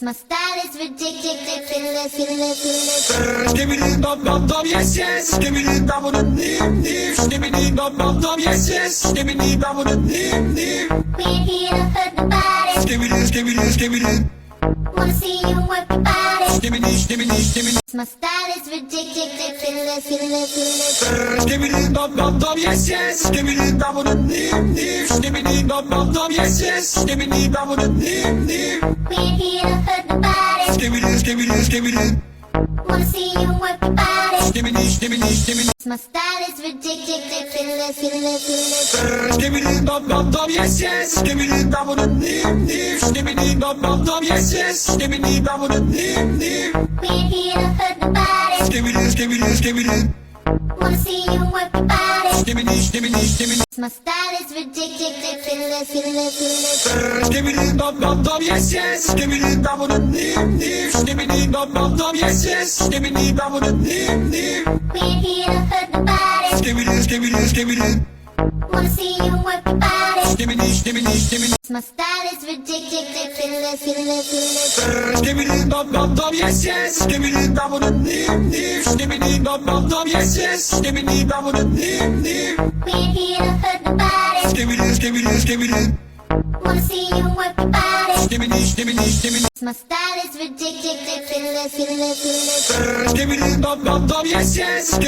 My style is ridiculous. Give me the bum bum bum, yes yes. Give me the bum with the nip. Give me the bum bum bum, yes yes. Give me the bum with the nip. We ain't here to hurt nobody. Give me this, give me this, give me this. Wanna see you work your body. Give me this, give me this, give me this. My style is ridiculous. Give me the bum bum bum, yes yes. Give me the bum with the nip. Give me the bum bum bum, yes yes. Give me the bum with the nip. We ain't here to hurt nobody. Give me this, give me this, give me this. Wanna see you work your body. Give me this, give me this, give me this. My style is ridiculous. Give me the bum bum bum, yes yes. Give me the bum with the nip. Give me the bum bum bum, yes yes. Give me the bum with the nip. We ain't here to hurt nobody. Give me this, give me this, give me this. Wanna see you work your body. Give me this, give me this, give me this. My style is ridiculous. Give me the bum bum bum, yes yes. Give me the bum with the nip. Give me the bum bum bum, yes yes. Give me the bum with the nip. We ain't here to hurt nobody. Give me this, give me this, give me this. Wanna see you work your body. Give me this, give me this, give me this. My style is ridiculous. Give me the bum bum bum, yes yes. Give me the bum with the nip. Give me the bum bum bum, yes yes. Give me the bum with the nip. We ain't here to hurt nobody. Give me this, give me this, give me this. Wanna see you work your body. Give me this, give me this, give me this. My style is ridiculous. Give me the bum bum bum, yes yes.